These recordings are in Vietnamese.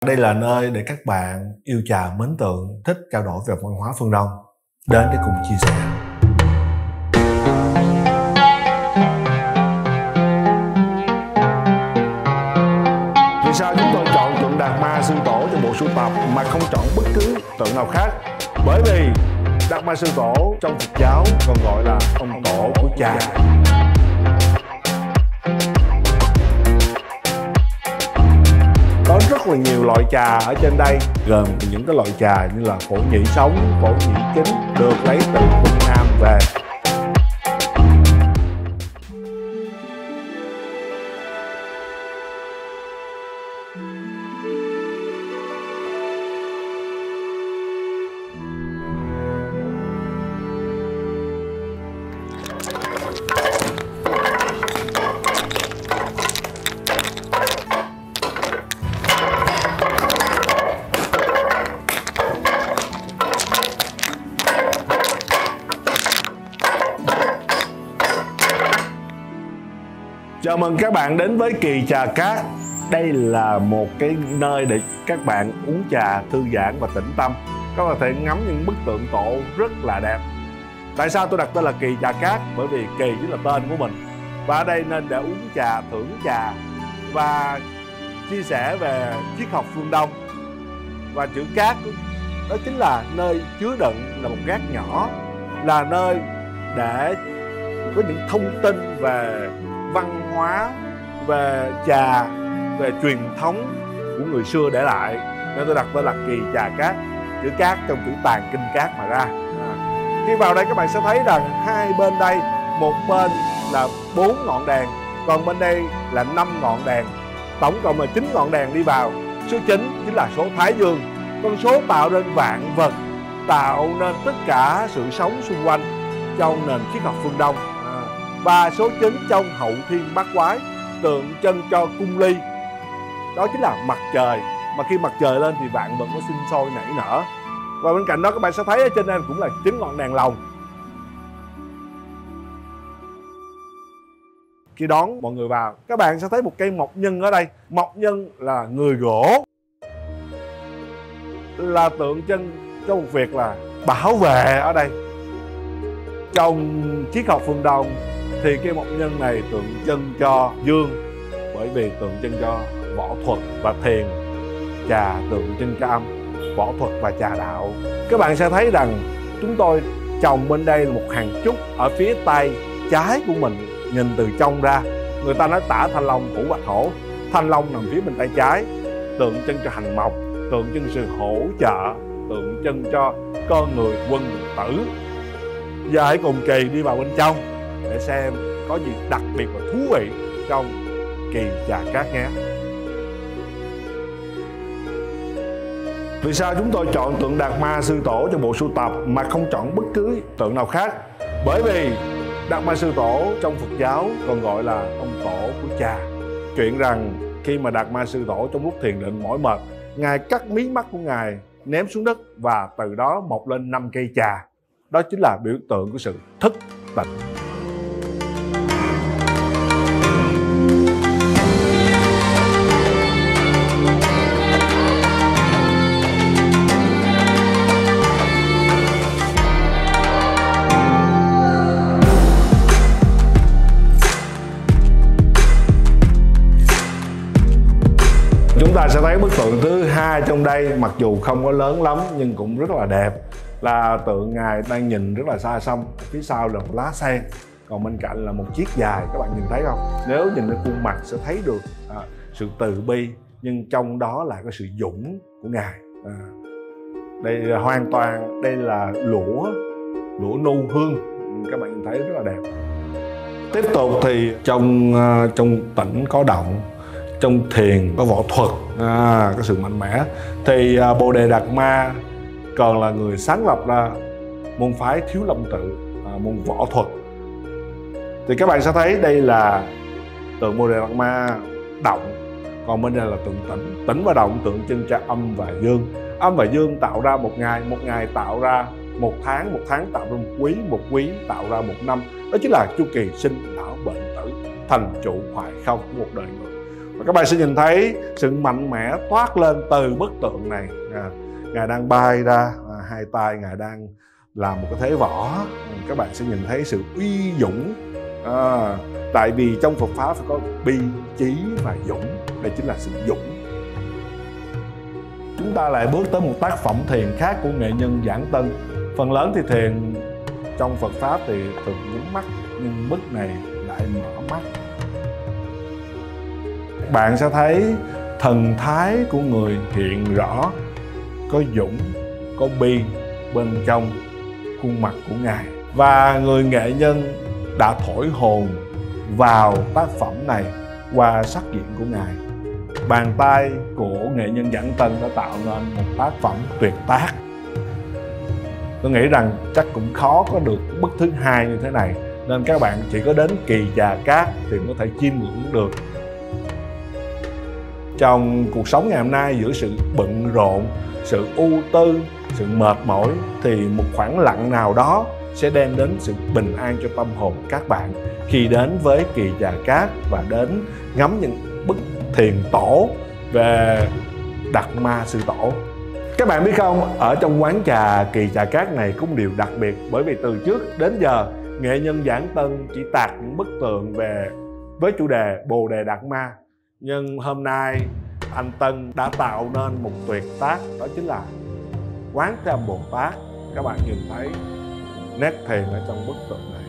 Đây là nơi để các bạn yêu trà mến tượng, thích trao đổi về văn hóa phương Đông đến để cùng chia sẻ. Vì sao chúng tôi chọn tượng Đạt Ma Sư Tổ cho bộ sưu tập mà không chọn bất cứ tượng nào khác? Bởi vì Đạt Ma Sư Tổ trong Phật giáo còn gọi là ông tổ của trà. Có rất là nhiều loại trà ở trên đây, gồm những cái loại trà như là phổ nhĩ sống, phổ nhĩ chính được lấy từ phương Nam về. Chào mừng các bạn đến với Kỳ Trà Cát. Đây là một cái nơi để các bạn uống trà, thư giãn và tĩnh tâm. Có thể ngắm những bức tượng tổ rất là đẹp. Tại sao tôi đặt tên là Kỳ Trà Cát? Bởi vì Kỳ chính là tên của mình. Và ở đây nên để uống trà, thưởng trà và chia sẻ về triết học phương Đông. Và chữ Cát đó chính là nơi chứa đựng, là một gác nhỏ, là nơi để có những thông tin về văn hóa, về trà, về truyền thống của người xưa để lại, nên tôi đặt tên là Kỳ Trà Cát. Chữ Cát trong chữ Tàn Kinh Cát mà ra. Khi vào đây các bạn sẽ thấy rằng hai bên đây, một bên là 4 ngọn đèn, còn bên đây là 5 ngọn đèn, tổng cộng là 9 ngọn đèn đi vào. Số 9 chính là số Thái Dương, con số tạo nên vạn vật, tạo nên tất cả sự sống xung quanh trong nền triết học phương Đông. Và số 9 trong Hậu Thiên Bát Quái tượng trưng cho cung ly, đó chính là mặt trời. Mà khi mặt trời lên thì vạn vật nó sinh sôi nảy nở. Và bên cạnh đó các bạn sẽ thấy ở trên đây cũng là 9 ngọn đèn lồng. Khi đón mọi người vào, các bạn sẽ thấy một cây mộc nhân ở đây. Mộc nhân là người gỗ, là tượng trưng cho một việc là bảo vệ ở đây. Trong triết học phương Đông thì cây mộc nhân này tượng trưng cho dương, bởi vì tượng trưng cho võ thuật và thiền. Trà tượng trưng cho âm, võ thuật và trà đạo. Các bạn sẽ thấy rằng chúng tôi trồng bên đây là một hàng trúc ở phía tay trái của mình, nhìn từ trong ra. Người ta nói tả thanh long, thủ bạch hổ. Thanh long nằm phía bên tay trái, tượng trưng cho hành mộc, tượng trưng sự hỗ trợ, tượng trưng cho con người quân tử. Giờ hãy cùng Kỳ đi vào bên trong để xem có gì đặc biệt và thú vị trong Kỳ Trà Cát nhé. Vì sao chúng tôi chọn tượng Đạt Ma Sư Tổ cho bộ sưu tập mà không chọn bất cứ tượng nào khác? Bởi vì Đạt Ma Sư Tổ trong Phật giáo còn gọi là ông tổ của trà. Chuyện rằng khi mà Đạt Ma Sư Tổ trong lúc thiền định mỏi mệt, Ngài cắt mí mắt của Ngài ném xuống đất và từ đó mọc lên 5 cây trà. Đó chính là biểu tượng của sự thức tỉnh. Chúng ta sẽ thấy bức tượng thứ hai trong đây, mặc dù không có lớn lắm nhưng cũng rất là đẹp, là tượng Ngài đang nhìn rất là xa xăm. Phía sau là một lá sen, còn bên cạnh là một chiếc dài. Các bạn nhìn thấy không? Nếu nhìn cái khuôn mặt sẽ thấy được sự từ bi, nhưng trong đó là cái sự dũng của Ngài. Đây là hoàn toàn, đây là lũa nu hương. Các bạn nhìn thấy rất là đẹp. Tiếp tục thì trong tĩnh có động, trong thiền có võ thuật, có sự mạnh mẽ. Thì Bồ Đề Đạt Ma còn là người sáng lập ra môn phái Thiếu Lâm Tự, môn võ thuật. Thì các bạn sẽ thấy đây là tượng Bồ Đề Đạt Ma động, còn bên đây là tượng tĩnh. Tĩnh và động tượng trưng cho âm và dương. Âm và dương tạo ra một ngày tạo ra một tháng tạo ra một quý tạo ra một năm. Đó chính là chu kỳ sinh lão bệnh tử, thành trụ hoại không của một đời người. Và các bạn sẽ nhìn thấy sự mạnh mẽ toát lên từ bức tượng này. Ngài đang bay ra, hai tay Ngài đang làm một cái thế võ. Các bạn sẽ nhìn thấy sự uy dũng. Tại vì trong Phật pháp phải có bi, chí và dũng. Đây chính là sự dũng. Chúng ta lại bước tới một tác phẩm thiền khác của nghệ nhân Giảng Tân. Phần lớn thì thiền trong Phật pháp thì thường nhắm mắt, nhưng bức này lại mở mắt. Bạn sẽ thấy thần thái của người hiện rõ, có dũng, có bi bên trong khuôn mặt của Ngài. Và người nghệ nhân đã thổi hồn vào tác phẩm này qua sắc diện của Ngài. Bàn tay của nghệ nhân Giảng Tân đã tạo nên một tác phẩm tuyệt tác. Tôi nghĩ rằng chắc cũng khó có được bức thứ hai như thế này, nên các bạn chỉ có đến Kỳ Trà Cát thì có thể chiêm ngưỡng được. Trong cuộc sống ngày hôm nay, giữa sự bận rộn, sự ưu tư, sự mệt mỏi, thì một khoảng lặng nào đó sẽ đem đến sự bình an cho tâm hồn các bạn khi đến với Kỳ Trà Cát và đến ngắm những bức thiền tổ về Đạt Ma Sư Tổ. Các bạn biết không, ở trong quán trà Kỳ Trà Cát này cũng điều đặc biệt, bởi vì từ trước đến giờ nghệ nhân Giảng Tân chỉ tạc những bức tượng về với chủ đề Bồ Đề Đạt Ma. Nhưng hôm nay anh Tân đã tạo nên một tuyệt tác, đó chính là Quán Thế Âm Bồ Tát. Các bạn nhìn thấy nét thiền ở trong bức tượng này,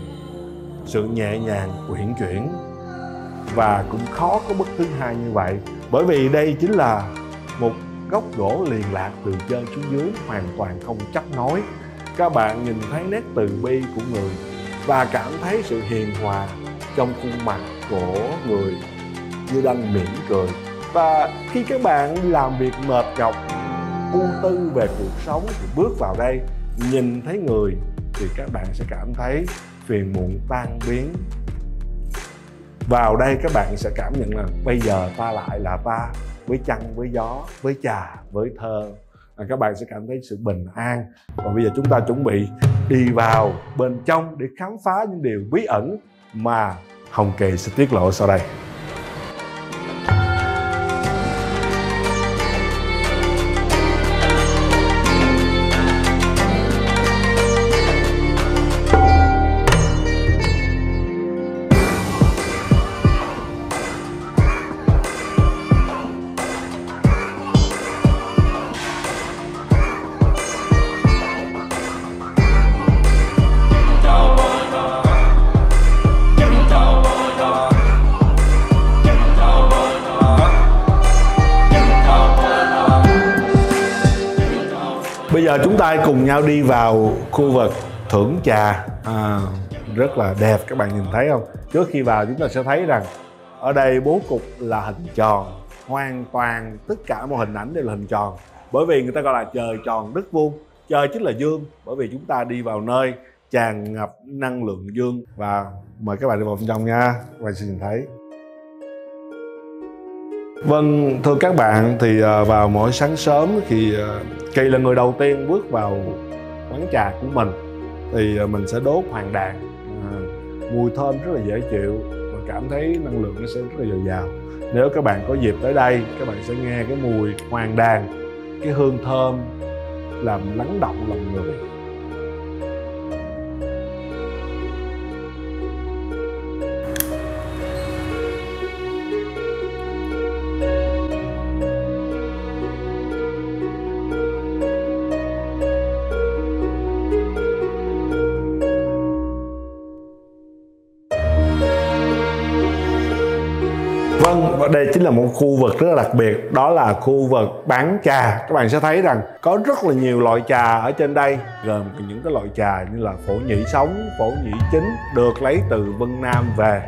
sự nhẹ nhàng uyển chuyển, và cũng khó có bức thứ hai như vậy, bởi vì đây chính là một gốc gỗ liền lạc từ trên xuống dưới, hoàn toàn không chấp nối. Các bạn nhìn thấy nét từ bi của người và cảm thấy sự hiền hòa trong khuôn mặt của người như đang mỉm cười. Và khi các bạn làm việc mệt nhọc, ưu tư về cuộc sống thì bước vào đây, nhìn thấy người thì các bạn sẽ cảm thấy phiền muộn tan biến. Vào đây các bạn sẽ cảm nhận là bây giờ ta lại là ta, với trăng, với gió, với trà, với thơ. Các bạn sẽ cảm thấy sự bình an. Và bây giờ chúng ta chuẩn bị đi vào bên trong để khám phá những điều bí ẩn mà Hồng Kỳ sẽ tiết lộ sau đây. Bây giờ chúng ta cùng nhau đi vào khu vực thưởng trà, rất là đẹp, các bạn nhìn thấy không? Trước khi vào chúng ta sẽ thấy rằng ở đây bố cục là hình tròn, hoàn toàn tất cả mọi hình ảnh đều là hình tròn, bởi vì người ta gọi là trời tròn đất vuông. Trời chính là dương, bởi vì chúng ta đi vào nơi tràn ngập năng lượng dương. Và mời các bạn đi vào bên trong nha, các bạn sẽ nhìn thấy. Vâng, thưa các bạn, thì vào mỗi sáng sớm thì Kỳ là người đầu tiên bước vào quán trà của mình thì mình sẽ đốt hoàng đàn. Mùi thơm rất là dễ chịu và cảm thấy năng lượng nó sẽ rất là dồi dào. Nếu các bạn có dịp tới đây, các bạn sẽ nghe cái mùi hoàng đàn, cái hương thơm làm lắng động lòng người. Vâng, và đây chính là một khu vực rất là đặc biệt, đó là khu vực bán trà. Các bạn sẽ thấy rằng có rất là nhiều loại trà ở trên đây, gồm những cái loại trà như là phổ nhị sống, phổ nhị chính được lấy từ Vân Nam về.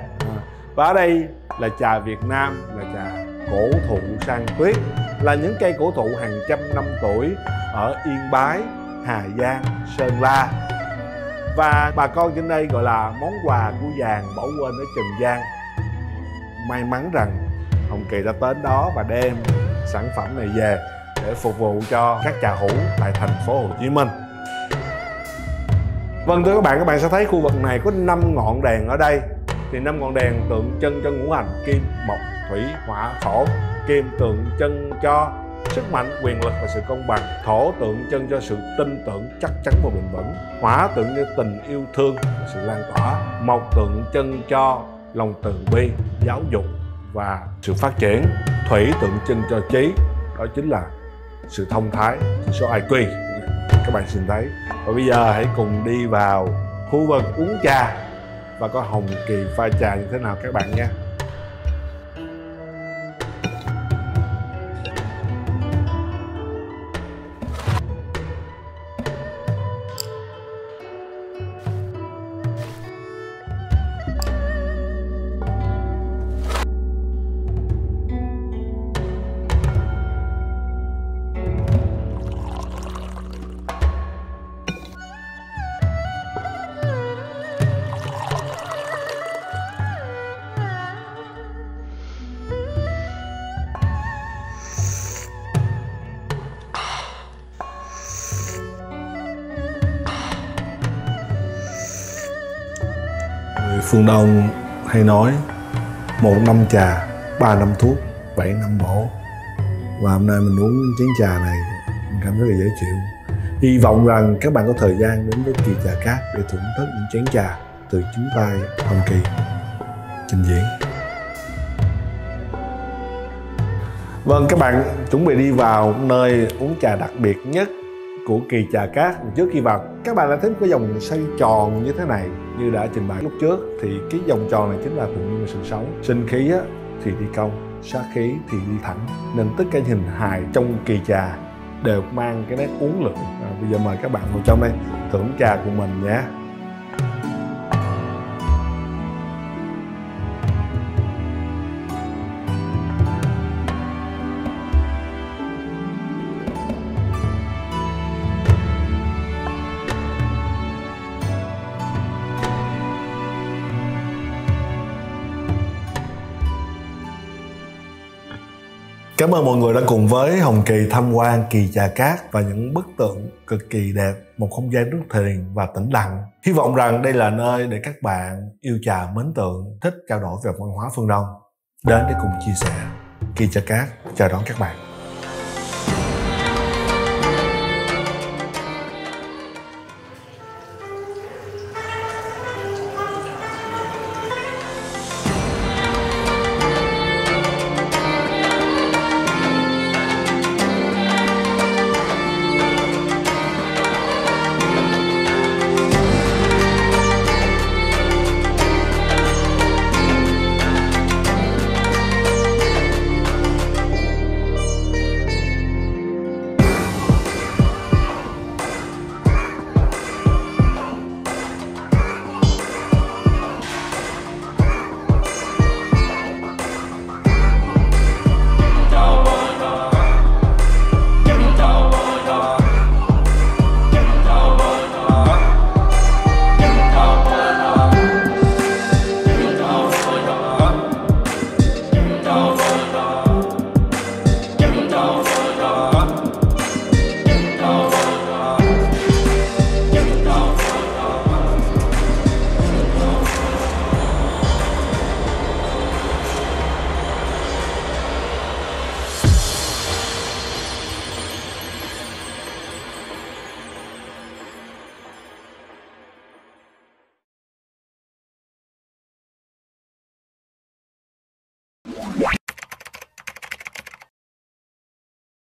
Và ở đây là trà Việt Nam, là trà cổ thụ San Tuyết, là những cây cổ thụ hàng trăm năm tuổi ở Yên Bái, Hà Giang, Sơn La. Và bà con trên đây gọi là món quà của vàng bỏ quên ở Trần gian. May mắn rằng Hồng Kỳ đã đến đó và đem sản phẩm này về để phục vụ cho các trà hữu tại thành phố Hồ Chí Minh. Vâng, thưa các bạn sẽ thấy khu vực này có 5 ngọn đèn ở đây. Thì 5 ngọn đèn tượng trưng cho ngũ hành kim, mộc, thủy hỏa thổ. Kim tượng trưng cho sức mạnh, quyền lực và sự công bằng. Thổ tượng trưng cho sự tin tưởng, chắc chắn và bền vững. Hỏa tượng như tình yêu thương và sự lan tỏa. Mộc tượng trưng cho lòng từ bi, giáo dục và sự phát triển. Thủy tượng trưng cho trí, đó chính là sự thông thái, chỉ số IQ các bạn xin thấy. Và bây giờ hãy cùng đi vào khu vực uống trà và có Hồng Kỳ pha trà như thế nào các bạn nha. Phương Đông hay nói 1 năm trà, 3 năm thuốc, 7 năm bổ. Và hôm nay mình uống chén trà này mình cảm thấy rất là dễ chịu. Hy vọng rằng các bạn có thời gian đến với Kỳ Trà Cát để thưởng thức những chén trà từ chính tay Hồng Kỳ trình diễn. Vâng, các bạn chuẩn bị đi vào nơi uống trà đặc biệt nhất của Kỳ Trà Cát. Trước khi vào, các bạn đã thấy cái vòng xoay tròn như thế này. Như đã trình bày lúc trước thì cái vòng tròn này chính là tự nhiên của sự sống. Sinh khí á, thì đi cong, sát khí thì đi thẳng. Nên tất cả hình hài trong kỳ trà đều mang cái nét uốn lượn. Bây giờ mời các bạn vào trong đây thưởng trà của mình nhé. Cảm ơn mọi người đã cùng với Hồng Kỳ tham quan Kỳ Trà Cát và những bức tượng cực kỳ đẹp, một không gian rất thiền và tĩnh lặng. Hy vọng rằng đây là nơi để các bạn yêu trà mến tượng, thích trao đổi về văn hóa phương Đông đến để cùng chia sẻ. Kỳ Trà Cát chào đón các bạn.